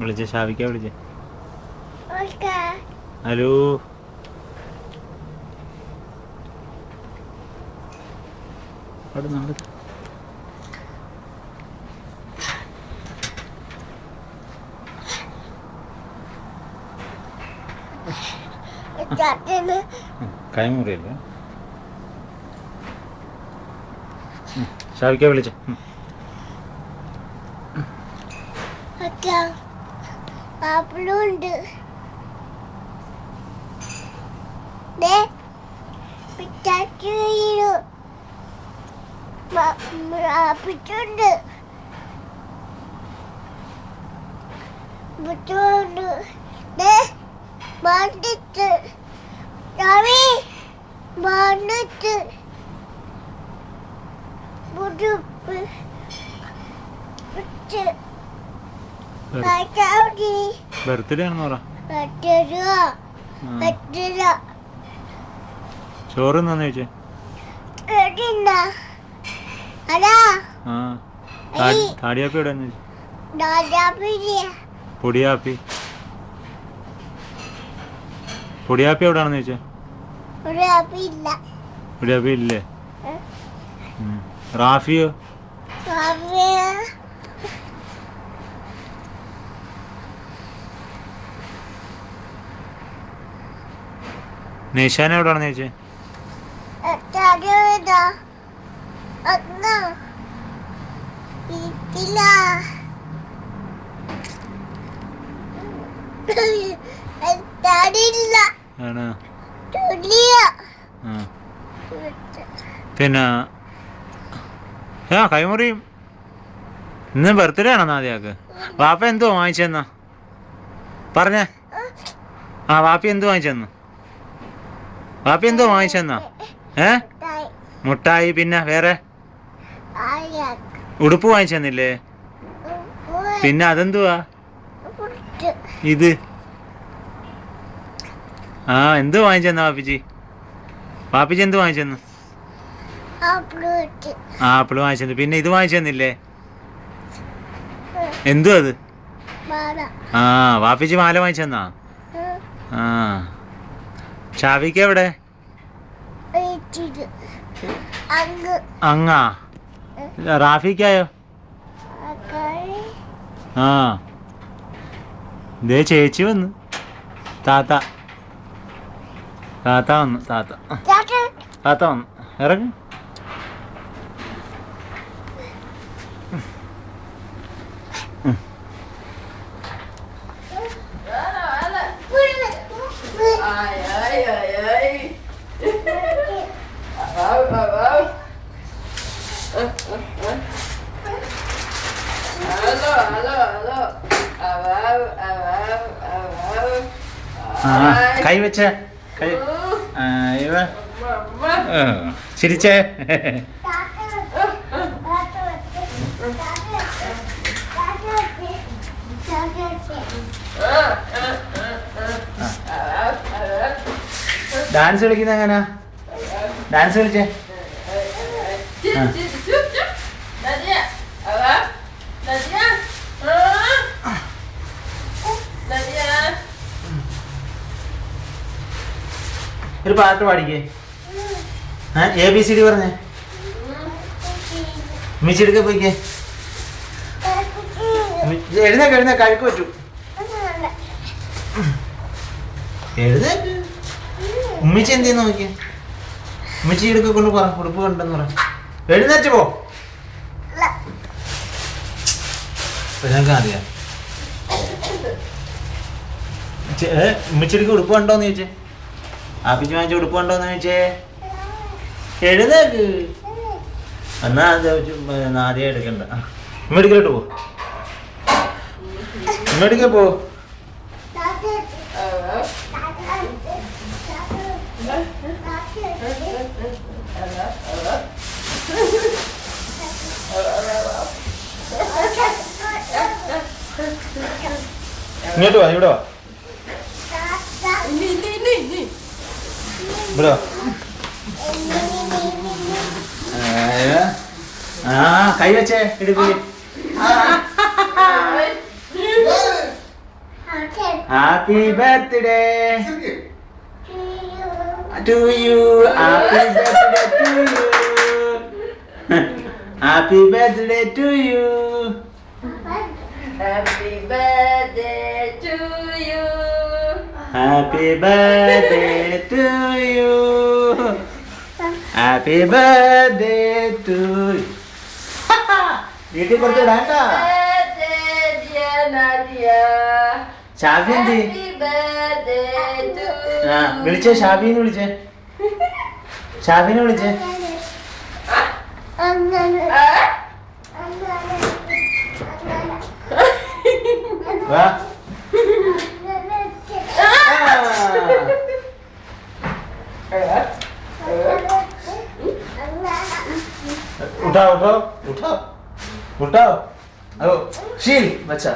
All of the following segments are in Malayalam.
വിളിച്ചേ, ഷാവിക്ക വിളിച്ചേ. ഹലോ. അവിടെ നാളെ കൈമുറിയല്ലേ. ഷാവിക്ക വിളിച്ചേ. പാപ്പിളുണ്ട്, പിച്ചുണ്ട്, പിച്ചുണ്ട്, മാണ്ടിട്ട് രവി മാണ്ടിട്ട് ബുടുപ്പ് പിച്ച് ബർത്ത്ഡേ ആണെന്ന് പറ. ചോറ് എന്നാന്ന് ചോദിച്ചേ. താടിയാപ്പി എവിടെ പൊടിയാപ്പി പൊടിയാപ്പി എവിടെയാണെന്ന് ചോദിച്ചേ. പൊടിയാപ്പി ഇല്ലേ? റാഫിയോ? നിഷാന എവിടെയാണെന്ന് ചോദിച്ചേ. ആണോ? പിന്നെ കൈമുറിയും. ഇന്ന് ബർത്ത്ഡേ ആണോ നാദിയാക്ക്? വാപ്പ എന്തോ വാങ്ങിച്ചെന്നാ പറഞ്ഞേ. വാപ്പി എന്തോ വാങ്ങിച്ചെന്നു? വാപ്പി എന്തോ വാങ്ങിച്ചെന്നാ? മുട്ടായി. പിന്നെ വേറെ ഉടുപ്പ് വാങ്ങിച്ചെന്നില്ലേ? പിന്നെ അതെന്തുവാ ഇത്? എന്ത് വാങ്ങിച്ചെന്നാ വാപ്പിച്ചി? വാപ്പിച്ചി എന്ത് വാങ്ങിച്ചെന്നു? ആപ്പിള് വാങ്ങിച്ചെന്നു. പിന്നെ ഇത് വാങ്ങിച്ചെന്നില്ലേ? എന്തു അത്? വാപ്പിച്ചി മാല വാങ്ങിച്ചെന്നാ? ഷാവിക്ക എവിടെ? അങ്ങാ. റാഫിക്കായോ? ദേ ചേച്ചി വന്നു. താത്ത വന്നു. താത്ത വന്നു. ഇറങ്ങി. കൈ വെച്ച കൈ ചിരിച്ചേ. ഡാൻസ് കളിക്കുന്ന എങ്ങനാ? ഡാൻസ് കളിച്ചേ. ഒരു പാട്ട് പാടിക്കേ. ABCD പറഞ്ഞേ. മിച്ചെടുക്ക പോയിക്കേ. എഴുന്നേക്ക് കഴുക്ക് പറ്റൂ. എഴുന്നേക്ക്. ഉമ്മിച്ചി എന്ത് ചെയ്യുന്ന നോക്കിയേ. ഉമ്മിച്ചി എടുക്ക കൊണ്ട് പറ ഉടുപ്പ് കണ്ടെന്ന് പറ. എഴുന്നേറ്റ് പോ. ഞങ്ങൾക്ക് അറിയാം. ഉമ്മിച്ചെടുക്ക ഉടുപ്പ് കണ്ടോന്ന് ചോദിച്ചേ. ആപ്പിച്ച് വാങ്ങിച്ച ഉടുപ്പ് കണ്ടോന്ന് ചോദിച്ചേ. എഴുന്നേക്ക്. എന്നാ ആദ്യം എടുക്കണ്ട. ഉമ്മടിക്കലോട്ട് പോ. ഉമ്മടിക്ക പോ. ഇങ്ങോട്ട് വാ. ഇവിടെ വാ. ബ്രോ കൈ വെച്ചേ ഇടുപ്പി. Happy birthday to you. Happy birthday to you. Happy birthday to you. Happy birthday to you. Happy birthday to you. Happy birthday to you. വീട്ടിൽ കുറച്ച് വേണ്ട. Birthday dear Nadia. ഷാഫി എന്തി? Happy birthday to ആ വിളിച്ചേ, ഷാഫിന്ന് വിളിച്ചേ, ഷാഫിനെ വിളിച്ചേ. അങ്ങനെ Ah? അങ്ങനെ വാ. उठाओ उठाओ उठाओ उठाओ. ओ शील बच्चा.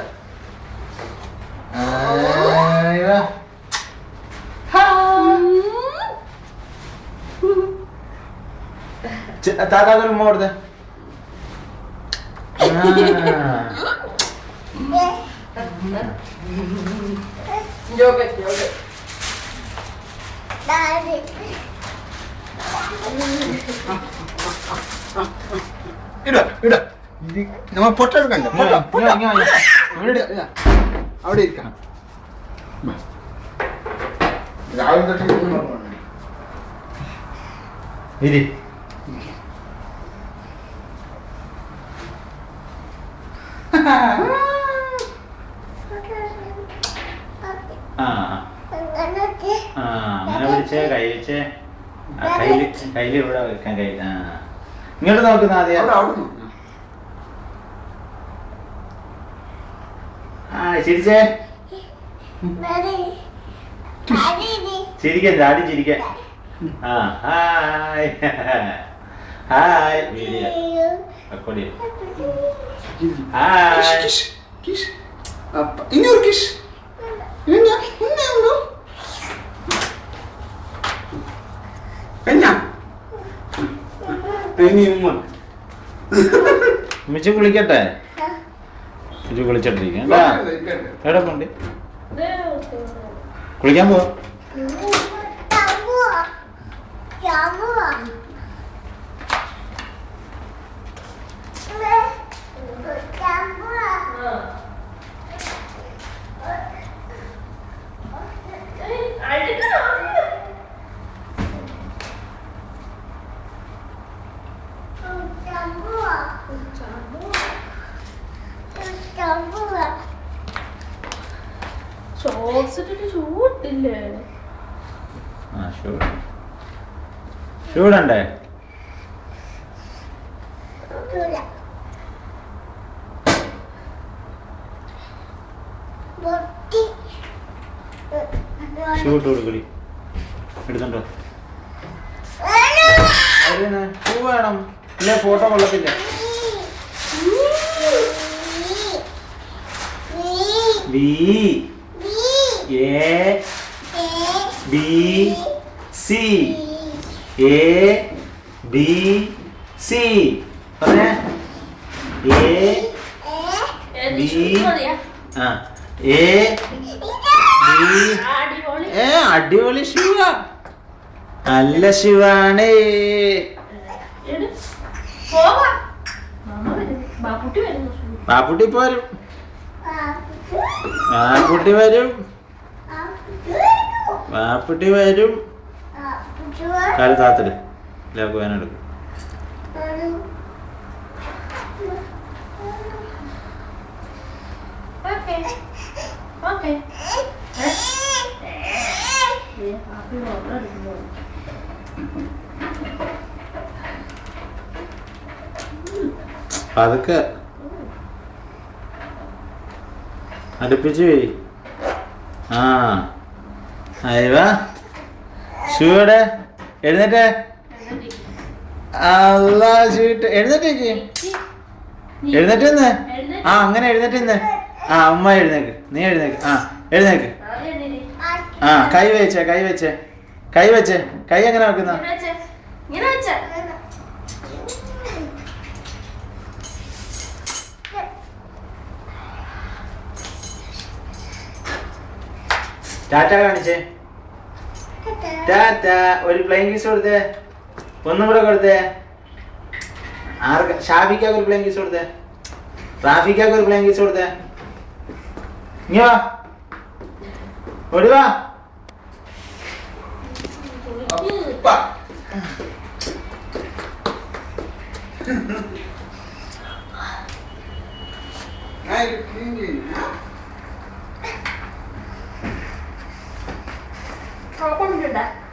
आएगा. दादा को मोड़ दे. Yogurt, yogurt. ഡാഡി ഇടാ ഇടാ നമ്മൾ പൊട്ട എടുക്കണ്ട. അവിടെ ഇരിക്കണം. രാവിലെ തൊട്ട് ഇരി. ആ അങ്ങനത്തെ ആ അങ്ങനെ വിളിച്ചേ, കൈ വെച്ചേ. കയ്യിൽ ഇവിടെ വെക്കാൻ കയ്യിൽ. ആ ഇങ്ങോട്ട് നോക്കുന്ന ആദ്യം. അവിടെ നോക്കണം. ആ ചിരിച്ചേ. ഡാഡി ഡാഡി ചിരിക്കാൻ ഡാഡി ചിരിക്കാൻ. ആ ഹായ് ഹായ്. വീഡിയോ റെക്കോർഡ് ചെയ്യും. ഹായ്. Kish Kish. ഇനിയൊരു കിഷ്. ഉമ്മച്ചി കുളിക്കട്ടെ. ഉമ്മച്ചി കുളിച്ചോണ്ടിരിക്കാം. എവിടെ പോണ്ടി? കുളിക്കാൻ പോവാ. ചാമുവാ ചാമുവാ ചാമുവാ ചാമുവാ ചാമുവാ ഷോർട്സ് ഇട്ടിട്ട് ഷൂട്ടില്ലേ? ആ ഷൂടണ്ടേ? ബൊട്ടി ഷൂട്ട് കൊടുക്കടി. എടുക്കണ്ടോ? പൂ വേണം, ഇല്ലേ ഫോട്ടോ കൊള്ളത്തില്ല. B A B C A B C പറഞ്ഞേ. എ ബി ആ എ ബി. അടിപൊളി ശിവ. നല്ല ശിവാണ്. ബാപ്പുട്ടി പോരും. ബാപ്പുട്ടി വരും. ബാപ്പുട്ടി വരും. കാല് താത്തിട്. എല്ലാവർക്കും വേനെടുക്കും. അതൊക്കെ അടുപ്പിച്ച് പോയി. ആ അയവാ ഷൂടെ എഴുന്നേറ്റേ. അല്ലാ ഷൂട്ട് എഴുന്നേറ്റേക്ക്. എഴുന്നേറ്റ്. ആ അങ്ങനെ എഴുന്നേറ്റ്. ആ അമ്മ എഴുന്നേക്ക്. നീ എഴുന്നേക്ക്. ആ എഴുന്നേക്ക്. ആ കൈ വെച്ചേ കൈ വെച്ചേ കൈ വെച്ചേ. കൈ എങ്ങനെ വെക്കുന്ന? ടാറ്റ കാണിച്ചേ. ടാറ്റ. ഒരു പ്ലെയിൻ കിസ് കൊടുത്തേ. ഒന്നും കൂടെ കൊടുത്തേ. ആർക്ക്? ഷാഫിക്കാക്ക് ഒരു പ്ലെയിൻ കിസ് കൊടുത്തേ. റാഫിക്കാക്ക് ഒരു പ്ലെയിൻ കിസ് കൊടുത്തേ. ഇങ്ങ വാ, ഓടി വാ. അപ്പ. ഞാൻ ക്ലീൻ ചെയ്യും. കുഴപ്പമൊന്നുമില്ല.